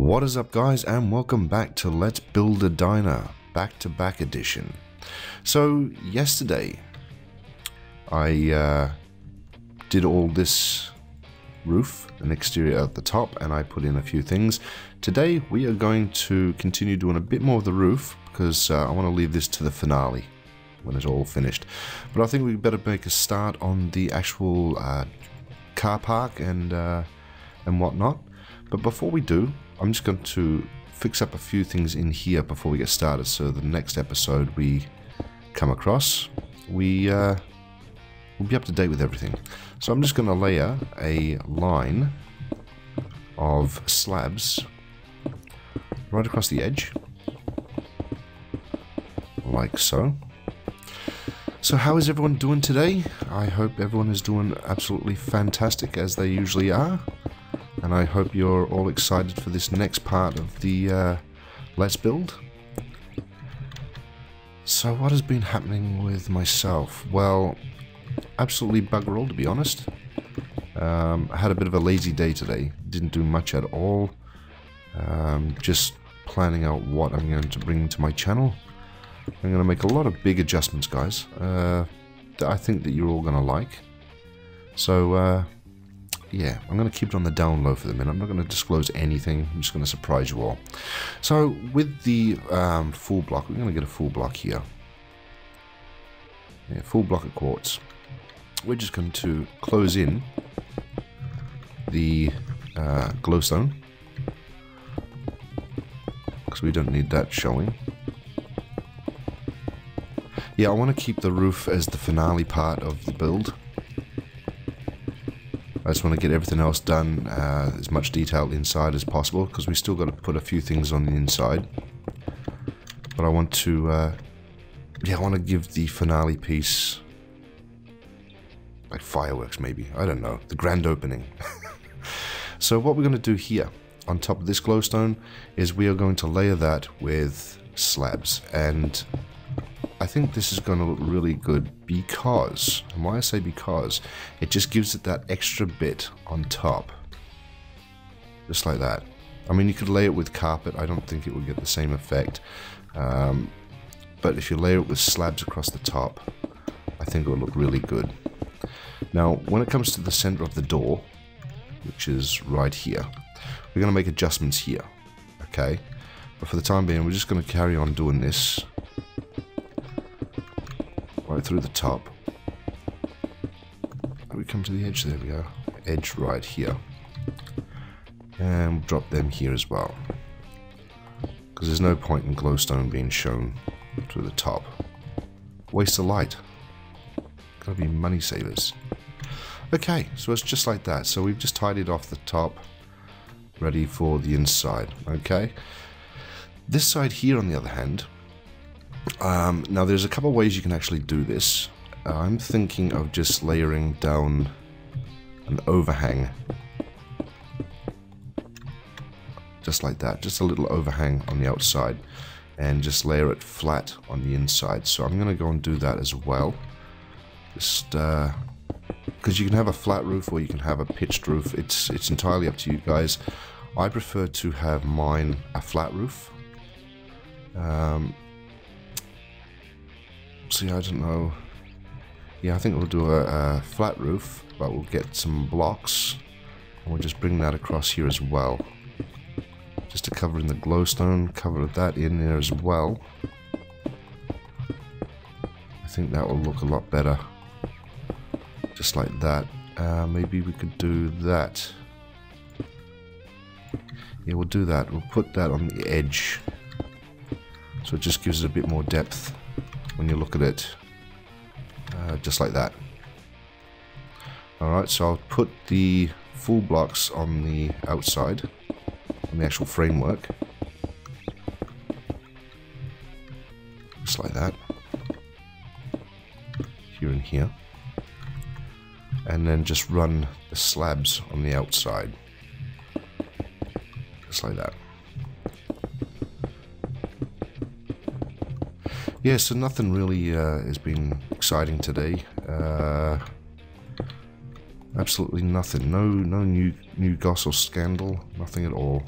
What is up, guys, and welcome back to Let's Build a Diner back-to-back edition. So yesterday I did all this roof and exterior at the top, and I put in a few things. Today we are going to continue doing a bit more of the roof because I want to leave this to the finale when it's all finished. But I think we better make a start on the actual car park and whatnot. But before we do, I'm just going to fix up a few things in here before we get started, so the next episode we come across, we'll be up to date with everything. So I'm just going to layer a line of slabs right across the edge, like so. So how is everyone doing today? I hope everyone is doing absolutely fantastic, as they usually are. And I hope you're all excited for this next part of the Let's Build. So what has been happening with myself? Well, absolutely bugger all, to be honest. I had a bit of a lazy day today. Didn't do much at all. Just planning out what I'm going to bring to my channel. I'm going to make a lot of big adjustments, guys. That I think that you're all going to like. So, yeah, I'm going to keep it on the down low for the minute. I'm not going to disclose anything. I'm just going to surprise you all. So with the full block, we're going to get a full block here. Yeah, full block of quartz. We're just going to close in the glowstone, because we don't need that showing. Yeah, I want to keep the roof as the finale part of the build. I just want to get everything else done, as much detail inside as possible, because we still got to put a few things on the inside. But I want to, yeah, I want to give the finale piece, like fireworks maybe, I don't know, the grand opening. So what we're going to do here, on top of this glowstone, is we are going to layer that with slabs. And I think this is going to look really good because, and why I say because, it just gives it that extra bit on top. Just like that. I mean, you could lay it with carpet. I don't think it would get the same effect. But if you layer it with slabs across the top, I think it will look really good. Now, when it comes to the center of the door, which is right here, we're going to make adjustments here. Okay? But for the time being, we're just going to carry on doing this right through the top. We come to the edge, there we go. Edge right here. And we'll drop them here as well, because there's no point in glowstone being shown through the top. Waste of light. Gotta be money savers. Okay, so it's just like that. So we've just tidied off the top, ready for the inside. Okay. This side here, on the other hand, now there's a couple of ways you can actually do this. I'm thinking of just layering down an overhang. Just like that, just a little overhang on the outside, and just layer it flat on the inside. So I'm going to go and do that as well. Just because you can have a flat roof or you can have a pitched roof. It's entirely up to you guys. I prefer to have mine a flat roof. See, I don't know. Yeah, I think we'll do a flat roof, but we'll get some blocks and we'll just bring that across here as well, just to cover in the glowstone, cover that in there as well. I think that will look a lot better, just like that. Maybe we could do that. Yeah, we'll do that. We'll put that on the edge, so it just gives it a bit more depth when you look at it, just like that. Alright, so I'll put the full blocks on the outside, on the actual framework, just like that, here and here, and then just run the slabs on the outside, just like that. Yeah, so nothing really has been exciting today. Absolutely nothing. No new gossip scandal. Nothing at all.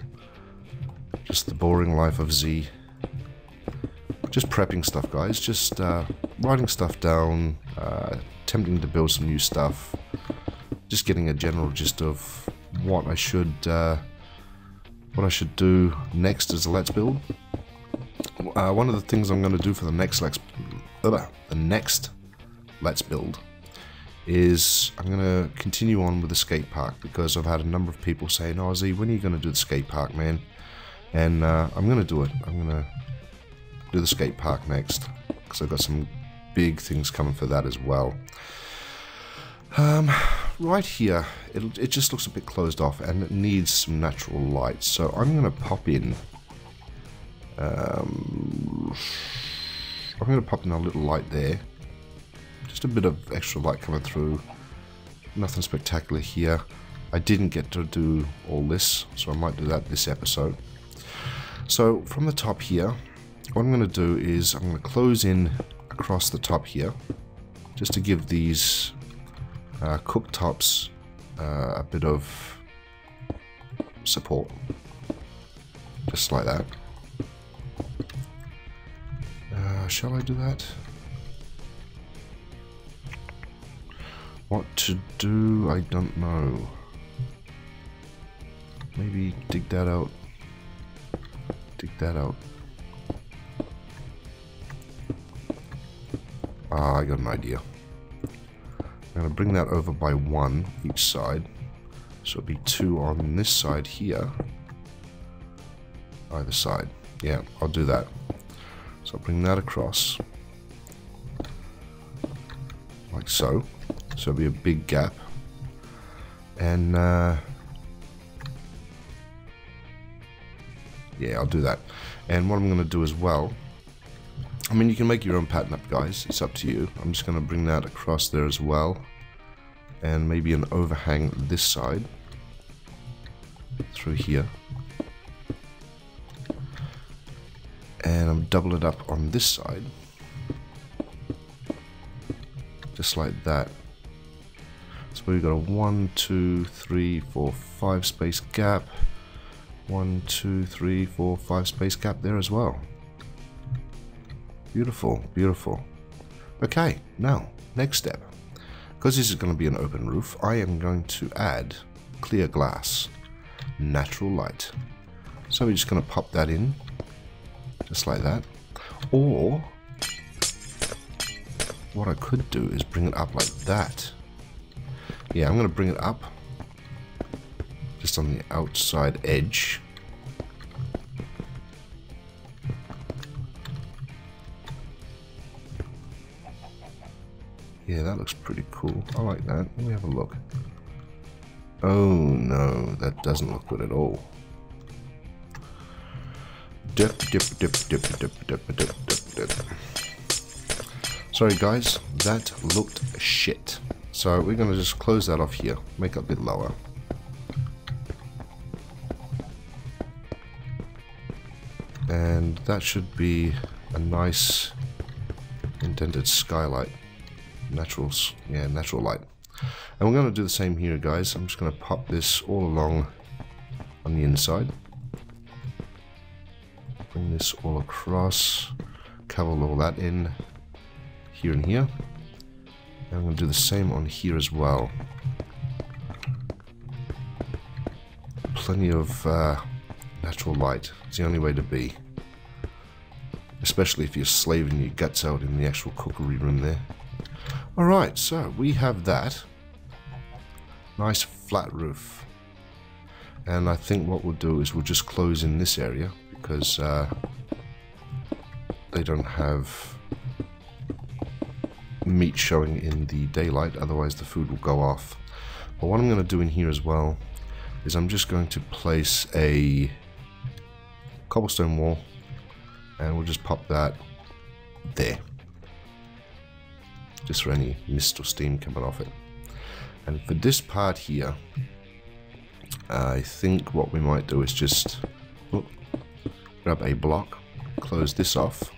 Just the boring life of Z. Just prepping stuff, guys. Just writing stuff down, attempting to build some new stuff. Just getting a general gist of what I should do next as a Let's Build. One of the things I'm going to do for the next Let's Build is I'm going to continue on with the skate park, because I've had a number of people saying, "Oh, Z, when are you going to do the skate park, man?" And I'm going to do it. I'm going to do the skate park next, because I've got some big things coming for that as well. Right here, it just looks a bit closed off, and it needs some natural light. So I'm going to pop in. I'm going to pop in a little light there. Just a bit of extra light coming through. Nothing spectacular here. I didn't get to do all this, so I might do that this episode. So from the top here, what I'm going to do is I'm going to close in across the top here, just to give these cooktops a bit of support, just like that. Shall I do that? What to do, I don't know. Maybe dig that out. Dig that out. I got an idea. I'm going to bring that over by 1 each side. So it'll be 2 on this side here. Either side. Yeah, I'll do that. So I'll bring that across. Like so. So it'll be a big gap. And yeah, I'll do that. And what I'm going to do as well, I mean, you can make your own pattern up, guys. It's up to you. I'm just going to bring that across there as well. And maybe an overhang this side. Through here. And I'm double it up on this side. Just like that. So we've got a 1, 2, 3, 4, 5 space gap. 1, 2, 3, 4, 5 space gap there as well. Beautiful, beautiful. Okay, now, next step. Because this is going to be an open roof, I am going to add clear glass, natural light. So we're just going to pop that in, just like that. Or, what I could do is bring it up like that. Yeah, I'm going to bring it up, just on the outside edge. Yeah, that looks pretty cool. I like that. Let me have a look. Oh no, that doesn't look good at all. Dip, dip, dip, dip, dip, dip, dip, dip, dip. Sorry guys, that looked shit. So we're going to just close that off here, make it a bit lower. And that should be a nice indented skylight. Natural light. And we're going to do the same here, guys. I'm just going to pop this all along on the inside. Bring this all across. Cover all that in. Here and here. And I'm going to do the same on here as well. Plenty of natural light. It's the only way to be. Especially if you're slaving your guts out in the actual cookery room there. Alright, so we have that. Nice flat roof. And I think what we'll do is we'll just close in this area, because they don't have meat showing in the daylight, otherwise the food will go off. But what I'm going to do in here as well is I'm just going to place a cobblestone wall, and we'll just pop that there. Just for any mist or steam coming off it. And for this part here, I think what we might do is just grab a block, close this off,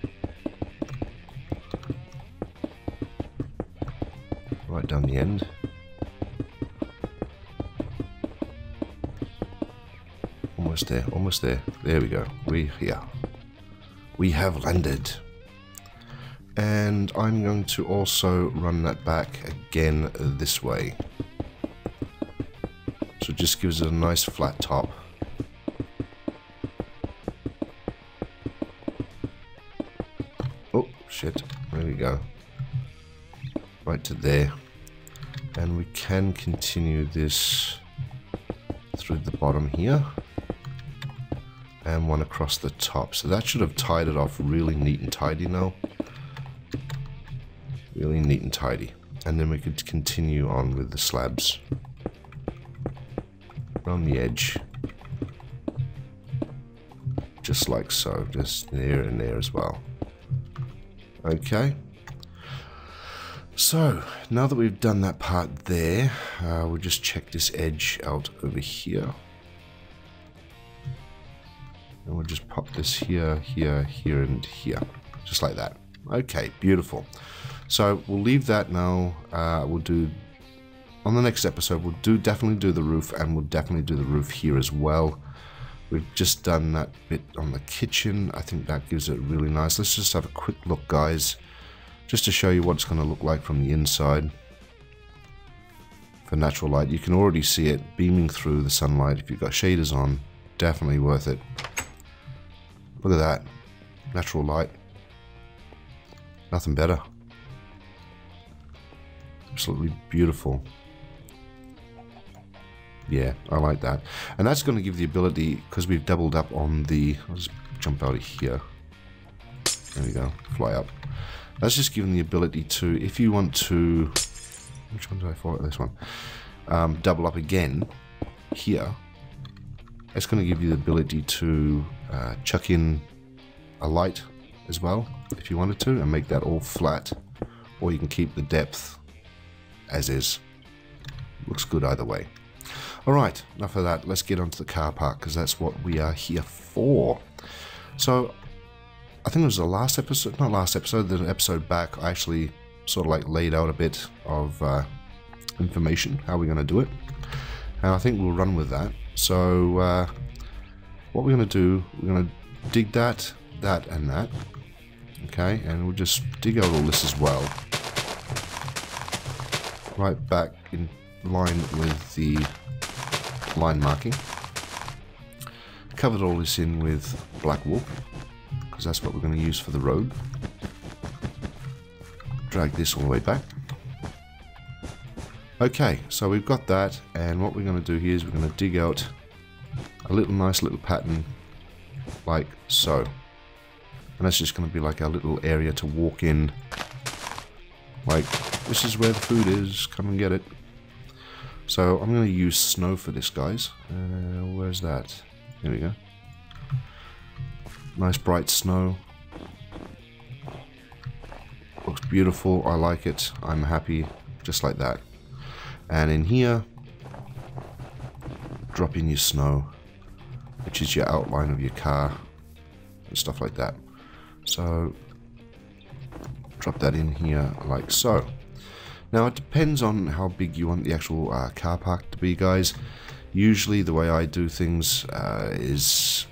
right down the end. Almost there, almost there. There we go. We're here. We have landed. And I'm going to also run that back again this way. So it just gives it a nice flat top. Oh, shit. There we go. Right to there. And we can continue this through the bottom here. And one across the top. So that should have tied it off really neat and tidy now. Really neat and tidy. And then we could continue on with the slabs. Around the edge. Just like so. Just there and there as well. Okay. So, now that we've done that part there, we'll just check this edge out over here. And we'll just pop this here, here, here, and here. Just like that. Okay, beautiful. So we'll leave that now. We'll do, on the next episode, we'll definitely do the roof, and we'll definitely do the roof here as well. We've just done that bit on the kitchen. I think that gives it really nice. Let's just have a quick look, guys, just to show you what it's going to look like from the inside. For natural light, you can already see it beaming through the sunlight. If you've got shaders on, definitely worth it. Look at that. Natural light. Nothing better. Absolutely beautiful. Yeah, I like that. And that's going to give the ability, because we've doubled up on the... I'll just jump out of here. There we go. Fly up. That's just giving the ability to, if you want to... Which one did I follow? This one. Double up again here. It's going to give you the ability to chuck in a light as well, if you wanted to, and make that all flat. Or you can keep the depth as is. Looks good either way. Alright, enough of that. Let's get onto the car park, because that's what we are here for. So, I think it was the last episode, not last episode, the episode back, I actually sort of like laid out a bit of information, how we're going to do it. And I think we'll run with that. So, what we're going to do, we're going to dig that, and that. Okay, and we'll just dig out all this as well. Right back in line with the line marking. Covered all this in with black wool, because that's what we're going to use for the road. Drag this all the way back. Okay, so we've got that, and what we're going to do here is we're going to dig out a nice little pattern like so. And that's just going to be like our little area to walk in. Like, this is where the food is, come and get it. So I'm going to use snow for this, guys. Where's that? There we go. Nice bright snow. Looks beautiful, I like it, I'm happy, just like that. And in here, drop in your snow, which is your outline of your car, and stuff like that. So, drop that in here like so. Now it depends on how big you want the actual car park to be, guys. Usually the way I do things is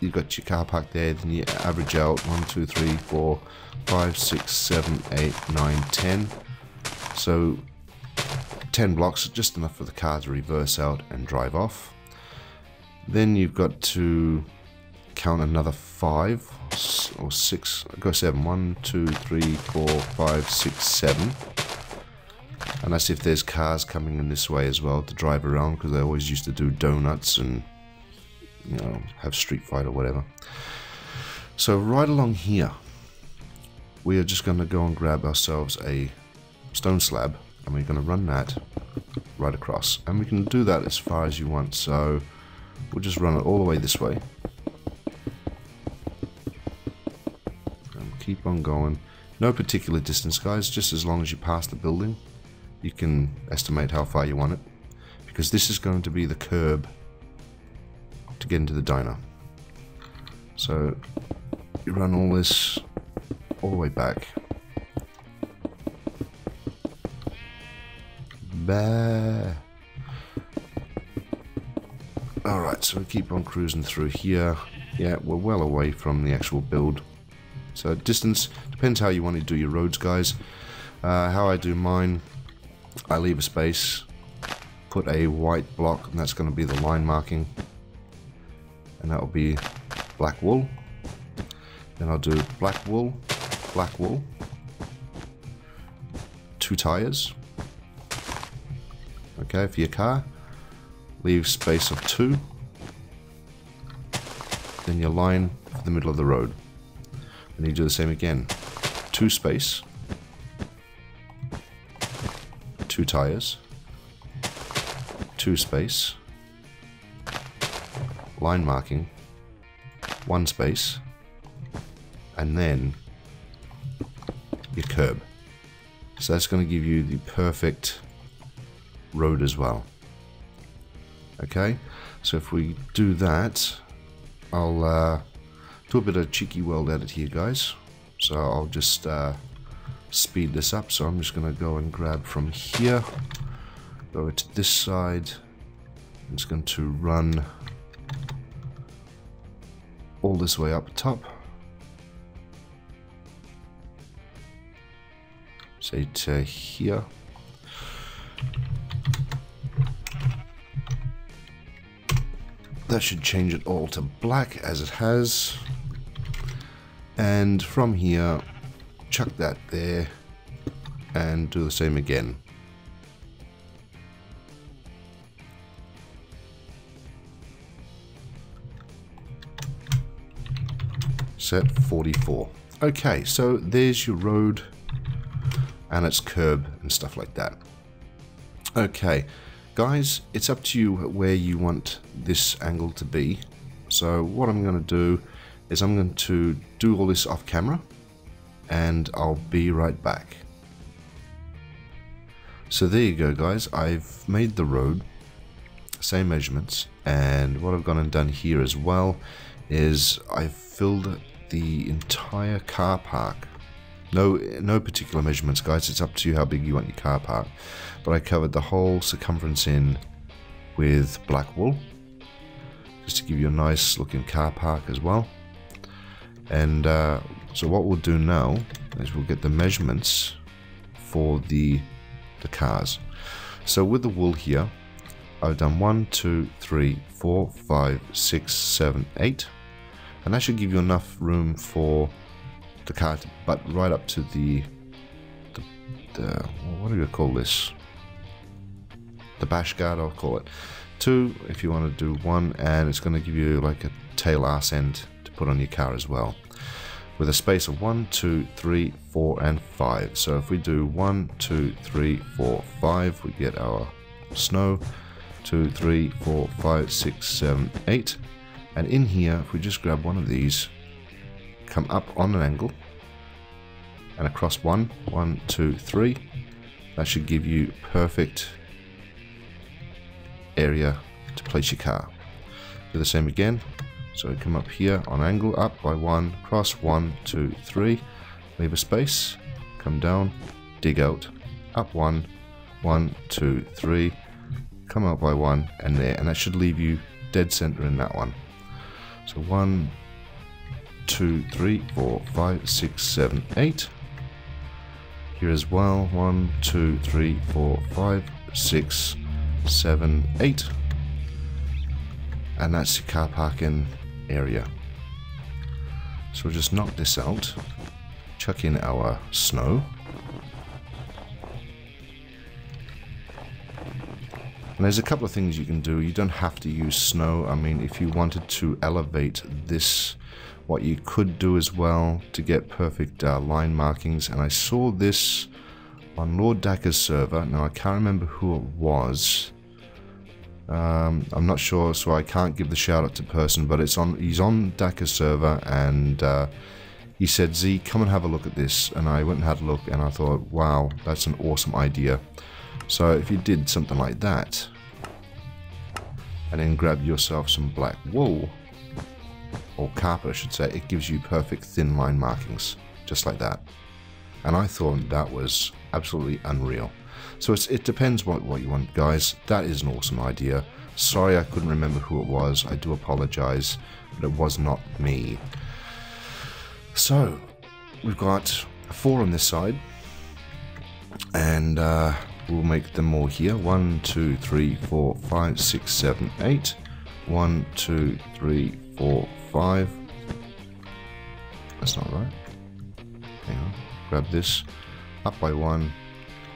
you've got your car park there, then you average out 1, 2, 3, 4, 5, 6, 7, 8, 9, 10. So 10 blocks is just enough for the car to reverse out and drive off. Then you've got to count another 5 or 6, go 7. 1, 2, 3, 4, 5, 6, 7. And that's if there's cars coming in this way as well to drive around, because they always used to do donuts and, you know, have Street Fight or whatever. So right along here, we are just going to go and grab ourselves a stone slab, and we're going to run that right across. And we can do that as far as you want, so we'll just run it all the way this way. And keep on going. No particular distance, guys, just as long as you pass the building. You can estimate how far you want it, because this is going to be the curb to get into the diner. So you run all this all the way back. Bah. Alright, so we keep on cruising through here. Yeah, we're well away from the actual build. So distance, depends how you want to do your roads, guys. How I do mine, I leave a space, put a white block, and that's going to be the line marking. And that will be black wool. Then I'll do black wool, 2 tires. Okay, for your car. Leave space of 2. Then your line for the middle of the road. And you do the same again. 2 space. 2 tires. 2 space. Line marking. 1 space. And then your curb. So that's going to give you the perfect road as well. Okay, so if we do that, I'll do a bit of cheeky world edit here, guys. So I'll just speed this up. So I'm just going to go and grab from here, go to this side. I'm just going to run all this way up top. Say to here. That should change it all to black as it has. And from here, chuck that there and do the same again. Set 44. Okay, so there's your road and its curb and stuff like that. Okay. Guys, it's up to you where you want this angle to be. So what I'm going to do is I'm going to do all this off camera and I'll be right back. So there you go, guys. I've made the road, same measurements, and what I've gone and done here as well is I've filled the entire car park. No particular measurements, guys. It's up to you how big you want your car park. But I covered the whole circumference in with black wool, just to give you a nice looking car park as well. And so what we'll do now is we'll get the measurements for the cars. So with the wool here, I've done 1, 2, 3, 4, 5, 6, 7, 8, and that should give you enough room for the car to butt right up to the what do you call this? The bash guard, I'll call it. 2 if you want to do 1, and it's going to give you like a tail arse end to put on your car as well, with a space of 1, 2, 3, 4, and 5. So if we do 1, 2, 3, 4, 5, we get our snow. 2, 3, 4, 5, 6, 7, 8, and in here, if we just grab one of these, come up on an angle and across 1, 2, 3. That should give you perfect area to place your car. Do the same again. So come up here on angle, up by 1, cross 1, 2, 3, leave a space, come down, dig out, up 1, 1, 2, 3, come out by 1, and there, and that should leave you dead center in that one. So 1, 2, 3, 4, 5, 6, 7, 8. Here as well, 1, 2, 3, 4, 5, 6, 7, 8. And that's your car parking area. So we'll just knock this out, chuck in our snow. And there's a couple of things you can do. You don't have to use snow. I mean, if you wanted to elevate this, what you could do as well to get perfect line markings, and I saw this on Lord Dakka's server. Now I can't remember who it was. I'm not sure, so I can't give the shout out to person, but he's on Dakka's server, and he said, Z, come and have a look at this. And I went and had a look, and I thought, wow, that's an awesome idea. So if you did something like that, and then grab yourself some black wool, or carpet I should say, it gives you perfect thin line markings, just like that. And I thought that was absolutely unreal. So it depends what you want, guys. That is an awesome idea. Sorry I couldn't remember who it was. I do apologize, but it was not me. So, we've got 4 on this side, and we'll make them all here. 1, 2, 3, 4, 5, 6, 7, 8. 1, 2, 3, 4, 5. That's not right. Hang on. Grab this. Up by 1.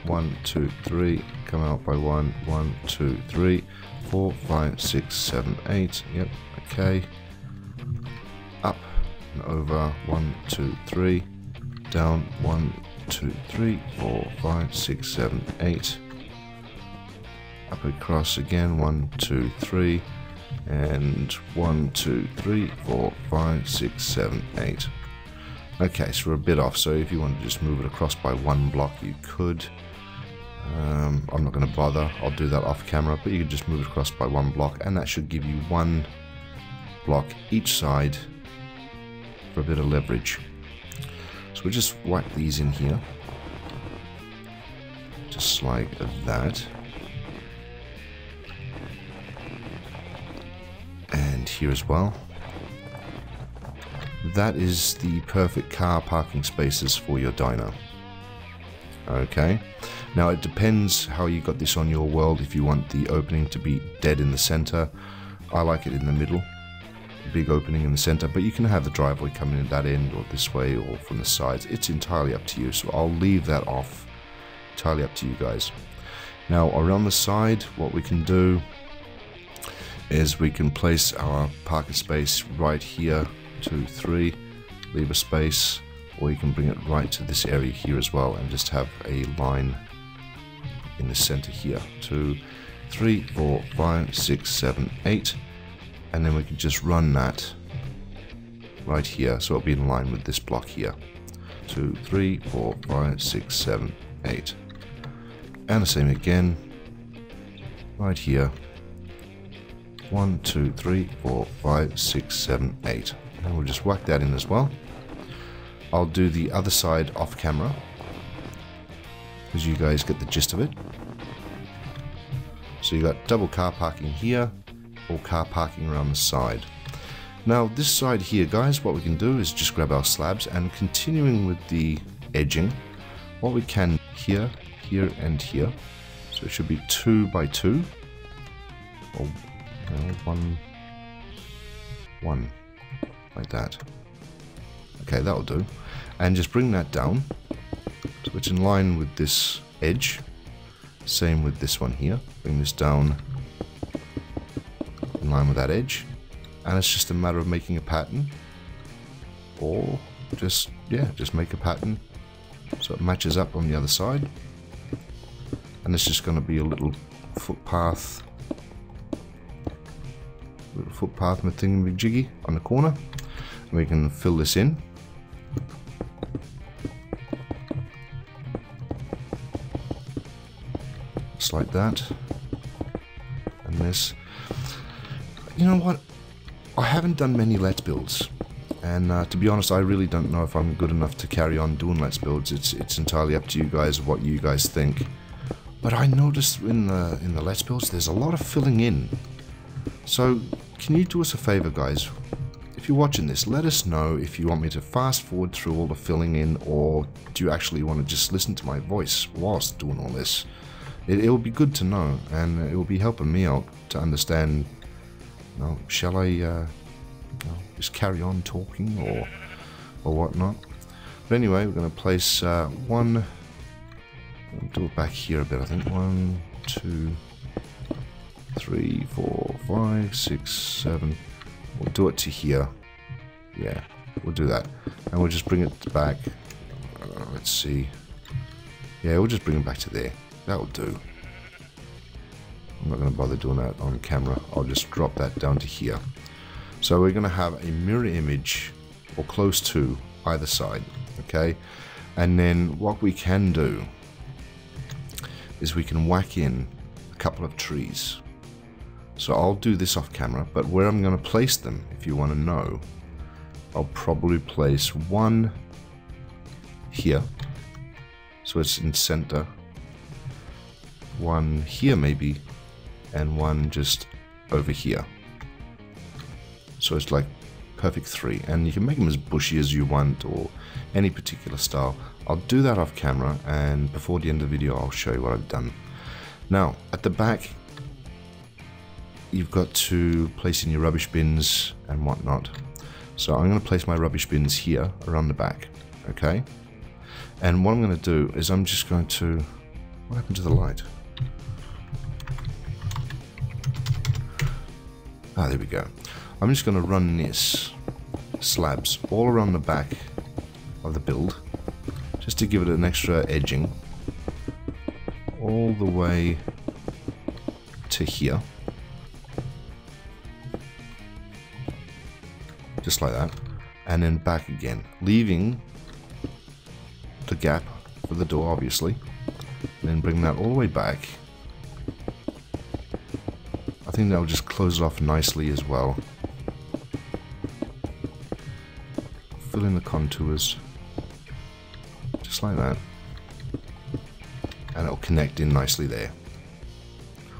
1, 2, 3. Come out by 1. 1, 2, 3. 4, 5, 6, 7, 8. Yep. Okay. Up and over. 1, 2, 3. Down. 1, 2, 3, 4, 5, 6, 7, 8. Up across again. 1, 2, 3. And 1, 2, 3, 4, 5, 6, 7, 8. Okay, so we're a bit off, so if you want to just move it across by 1 block, you could. I'm not going to bother, I'll do that off camera, but you can just move it across by 1 block, and that should give you 1 block each side for a bit of leverage. So we'll just whack these in here, just like that. And here as well. That is the perfect car parking spaces for your diner. Okay, now it depends how you got this on your world. If you want the opening to be dead in the center, I like it in the middle, big opening in the center, but you can have the driveway coming in that end or this way or from the sides. It's entirely up to you, so I'll leave that off. Entirely up to you guys. Now around the side, what we can do is we can place our parking space right here, 2, 3, leave a space, or you can bring it right to this area here as well and just have a line in the center here. 2, 3, 4, 5, 6, 7, 8, and then we can just run that right here, so it'll be in line with this block here. 2, 3, 4, 5, 6, 7, 8, and the same again right here. 1, 2, 3, 4, 5, 6, 7, 8. And we'll just whack that in as well. I'll do the other side off camera, because you guys get the gist of it. So you got double car parking here, or car parking around the side. Now this side here, guys, what we can do is just grab our slabs, and continuing with the edging, what we can here, here, and here. So it should be 2 by 2, or 1, 1, like that. Okay, that'll do. And just bring that down, so it's in line with this edge. Same with this one here. Bring this down in line with that edge. And it's just a matter of making a pattern. Or just, yeah, just make a pattern so it matches up on the other side. And it's just going to be a little footpath. Little footpath thingamajiggy on the corner. And we can fill this in. Just like that. And this. You know what? I haven't done many Let's Builds. And to be honest, I really don't know if I'm good enough to carry on doing Let's Builds. It's entirely up to you guys what you guys think. But I noticed in the Let's Builds there's a lot of filling in. So can you do us a favor, guys? If you're watching this, let us know if you want me to fast forward through all the filling in, or do you actually want to just listen to my voice whilst doing all this? It will be good to know, and it will be helping me out to understand, you know, shall I just carry on talking or whatnot. But anyway, we're going to place one. We'll do it back here a bit, I think. 1, 2, 3, 4, 5, 6, 7. We'll do it to here. Yeah, we'll do that. And we'll just bring it back. Let's see. Yeah, we'll just bring it back to there. That'll do. I'm not going to bother doing that on camera. I'll just drop that down to here. So we're going to have a mirror image, or close to, either side. Okay? And then what we can do is we can whack in a couple of trees. So I'll do this off camera, but where I'm going to place them, if you want to know, I'll probably place one here, so it's in center, one here maybe, and one just over here. So it's like perfect 3, and you can make them as bushy as you want or any particular style. I'll do that off camera, and before the end of the video I'll show you what I've done. Now at the back you've got to place in your rubbish bins and whatnot. So I'm going to place my rubbish bins here around the back, okay? And what I'm going to do is I'm just going to... What happened to the light? Ah, there we go. I'm just going to run this slabs all around the back of the build, just to give it an extra edging, all the way to here. Just like that, and then back again, leaving the gap for the door, obviously, and then bring that all the way back. I think that'll just close it off nicely as well. Fill in the contours, just like that, and it'll connect in nicely there.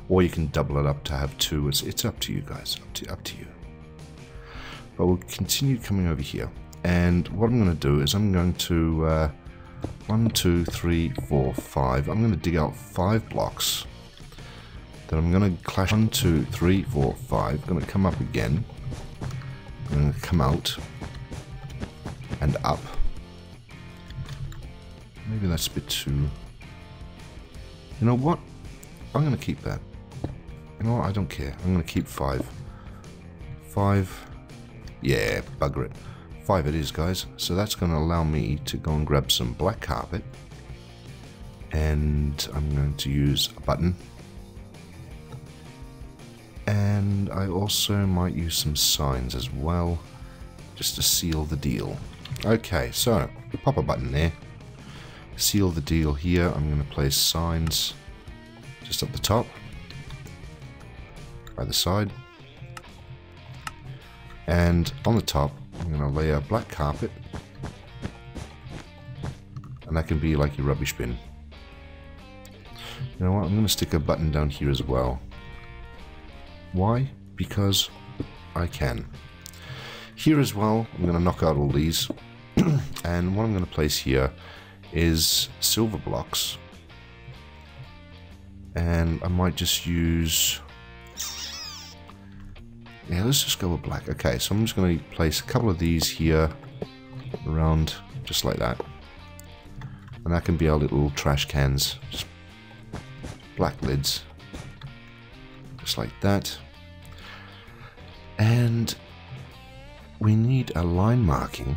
Or you can double it up to have 2. It's up to you guys, up to you. But we'll continue coming over here, and what I'm going to do is I'm going to 1, 2, 3, 4, 5. I'm going to dig out 5 blocks. Then I'm going to clash 1, 2, 3, 4, 5. I'm going to come up again. I'm going to come out and up. Maybe that's a bit too... You know what? I'm going to keep that. You know what? I don't care. I'm going to keep 5. 5. Yeah, bugger it. 5 it is, guys. So that's going to allow me to go and grab some black carpet. And I'm going to use a button. And I also might use some signs as well, just to seal the deal. Okay, so pop a button there. Seal the deal here. I'm going to place signs just up the top, by the side. And on the top, I'm going to lay a black carpet, and that can be like your rubbish bin. You know what, I'm going to stick a button down here as well. Why? Because I can. Here as well, I'm going to knock out all these, and what I'm going to place here is silver blocks, and I might just use... Yeah, let's just go with black. Okay, so I'm just going to place a couple of these here around, just like that. And that can be our little trash cans. Just black lids. Just like that. And we need a line marking.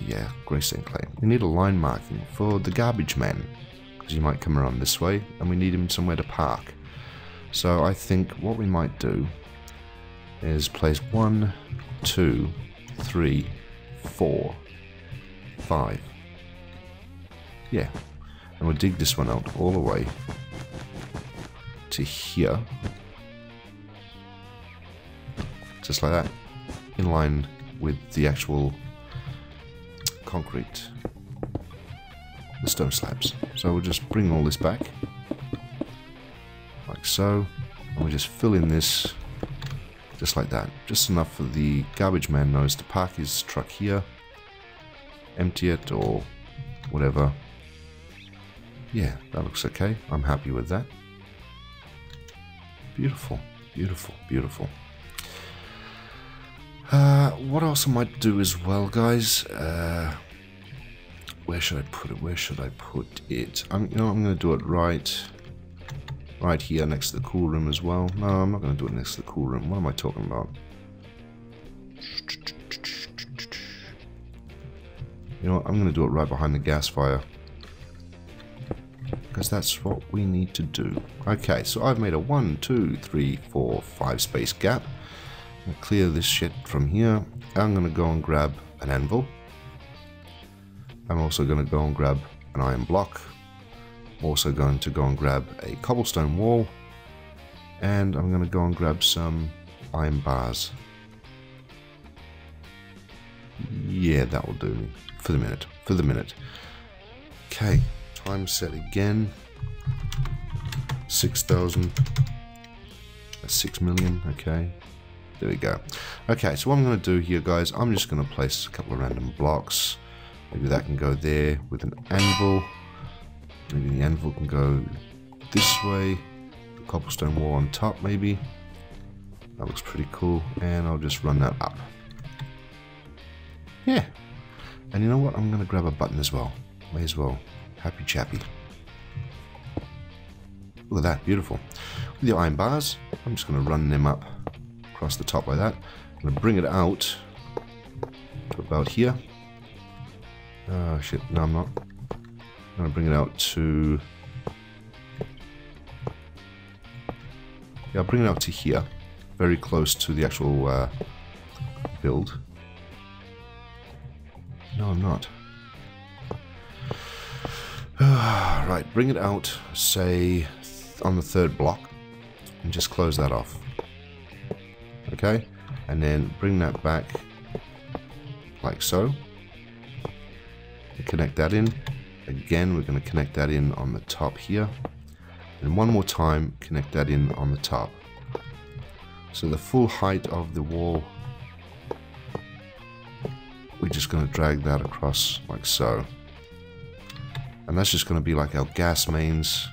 Yeah, grey stained clay. We need a line marking for the garbage man, because he might come around this way, and we need him somewhere to park. So I think what we might do is place 1, 2, 3, 4, 5. Yeah, and we'll dig this one out all the way to here, just like that, in line with the actual concrete, the stone slabs. So we'll just bring all this back like so, and we just fill in this just like that, just enough for the garbage man knows to park his truck here, empty it or whatever. Yeah, that looks okay. I'm happy with that. Beautiful, beautiful, beautiful. What else I might do as well, guys? Where should I put it? Where should I put it? I'm going to do it right here next to the cool room as well. No, I'm not going to do it next to the cool room. What am I talking about? You know what? I'm going to do it right behind the gas fire, because that's what we need to do. Okay, so I've made a 1, 2, 3, 4, 5 space gap. I'm going to clear this shit from here. I'm going to go and grab an anvil. I'm also going to go and grab an iron block. I'm also going to go and grab a cobblestone wall. And I'm going to go and grab some iron bars. Yeah, that will do for the minute. For the minute. Okay, time set again. 6,000. That's 6 million. Okay. There we go. Okay, so what I'm going to do here, guys, I'm just going to place a couple of random blocks. Maybe that can go there with an anvil. Maybe the anvil can go this way. The cobblestone wall on top, maybe. That looks pretty cool. And I'll just run that up. Yeah. And you know what? I'm going to grab a button as well. May as well. Happy chappy. Look at that. Beautiful. With the iron bars, I'm just going to run them up across the top like that. I'm going to bring it out to about here. Oh shit, no I'm not. I'm going to bring it out to... Yeah, I'll bring it out to here. Very close to the actual build. No, I'm not. Right, bring it out, say, on the third block. And just close that off. Okay? And then bring that back like so. Connect that in. Again, we're going to connect that in on the top here. And one more time, connect that in on the top. So the full height of the wall, we're just going to drag that across like so. And that's just going to be like our gas mains,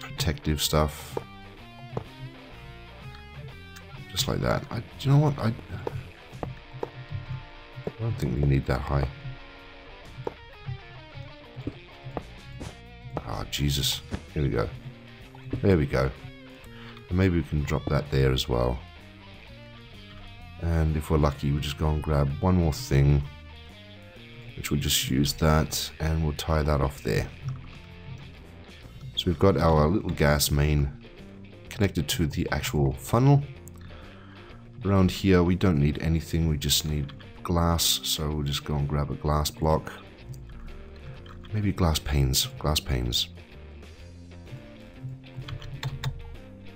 protective stuff. Just like that. Do you know what? I don't think we need that high. Ah, Jesus. Here we go. There we go. And maybe we can drop that there as well. And if we're lucky, we'll just go and grab one more thing, which we'll just use that, and we'll tie that off there. So we've got our little gas main connected to the actual funnel. Around here, we don't need anything, we just need glass, so we'll just go and grab a glass block. Maybe glass panes.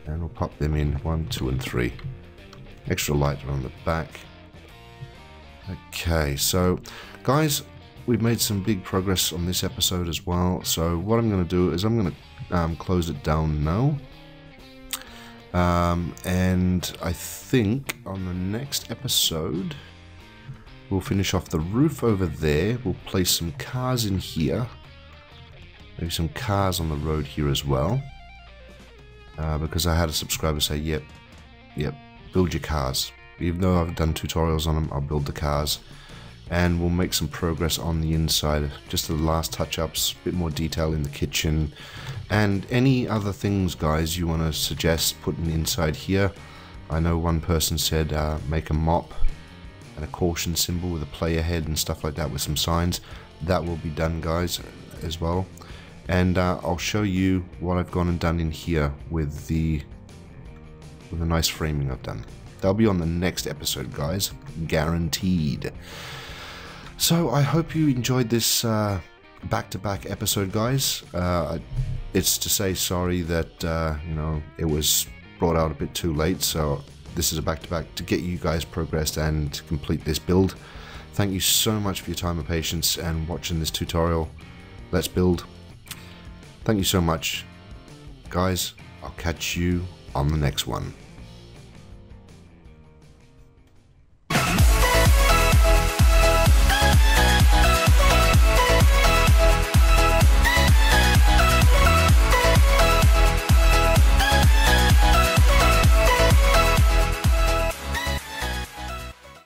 And we'll pop them in 1, 2, and 3. Extra light around the back. Okay, so guys, we've made some big progress on this episode as well. So what I'm going to do is I'm going to close it down now. And I think on the next episode, we'll finish off the roof over there. We'll place some cars in here. Maybe some cars on the road here as well. Because I had a subscriber say, yep, build your cars. Even though I've done tutorials on them, I'll build the cars. And we'll make some progress on the inside. Just the last touch-ups, a bit more detail in the kitchen. And any other things, guys, you want to suggest putting inside here. I know one person said make a mop and a caution symbol with a player head and stuff like that with some signs. That will be done, guys, as well. And I'll show you what I've gone and done in here with the nice framing I've done. That'll be on the next episode, guys, guaranteed. So I hope you enjoyed this back-to-back episode, guys. It's to say sorry that you know, it was brought out a bit too late, so this is a back-to-back to get you guys progressed and to complete this build. Thank you so much for your time and patience and watching this tutorial. Let's build. Thank you so much, guys. I'll catch you on the next one.